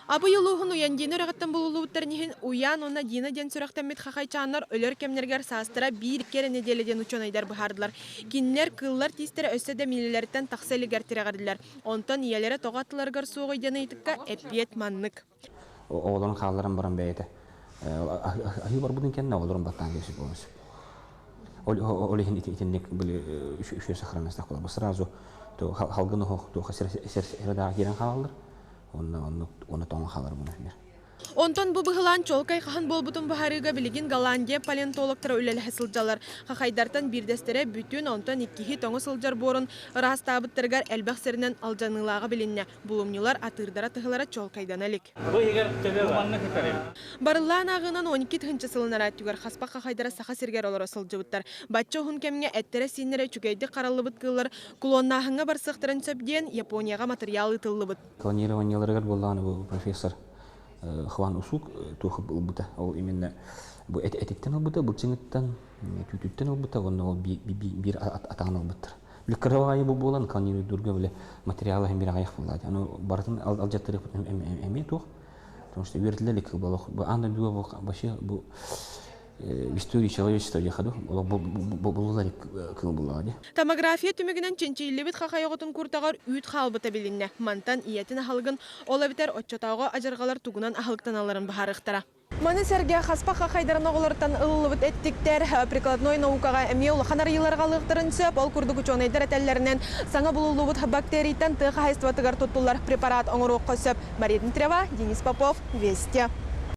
Абы йылуғын уян дені рағаттан болулуыттарнихин уян онна дина ден сүрақтамет хақайчанлар өлер кемнергер састыра бір кері неделеден учонайдар бұхардылар. Кинлер кыллар тистері өсседі милелерден тақсәлігер тирағардылар. Онтан иелері тоғатыларғар соғы дені итікка әппиет маннык. Оғыларын қалаларын баран бәйді. Ахи бар бұдың кәнна оғыларын баттан кесі болмыз. Олехин итіннек білі үшер сақыраныстақ қолар. Бұл сразу халғыны хоқ сердаға керен қалалар. Оны тоңы қалар бұны. Онтон бұ бұғылан чолкай қахан болбутын бұхарыға білігін Голландия палеонтологтары өлелі сылжалар. Қақайдартан бірдестері бүтін онтон иккихи тоңы сылжар борын растабыттырғар әлбәқсерінен алжанылаға білінне. Бұлымнылар атырдара тұғылара чолкайдан әлік. Барылан ағынан 12 тұхынчы сылынара түгер қаспақ қақайдара сақа сергер олары сылжыбыттар. Батча ұхын кәміне әттері сенері чүкейді қаралы бұткылар кулоннағыңа бар сықтырын сөпден Японияға материалы тылы бұд. Клонированияларығар болғаны бұл профессор Хван Усук тухы был бута, ол именно бу этиттен ол бута, булчиңиттен, түтүттен ол бута, онна ол бир атаңын ол буттар. Бил кырвайы бу болан канины дурга биле материалы hem bir аяк булады. Аны бартын алжаттырып эме тух. Потому что вертелек был, бу анда дуга башы бу в истории человечества яхаду, буллар кыл булады. Томография түмегенен ченчилебит хакайоготун куртагар үйт халбыта билинне. Мантан иятин халгын олабитер отчотауга ажыргалар тугунан ахылыктан аларын бахарыктара. Маны сәрге хаспақ қайдаран оғылыртан ылылыбыт әттіктер прикладной наукаға әме олықанар еларға лықтырын сөп, ол күрді күчонайдар әтәлерінен саңа бұлылыбыт бактерийтан тұғы хайстватығар тұттылар препарат оңыру қосып. Мария Дмитриева, Денис Попов, Вести.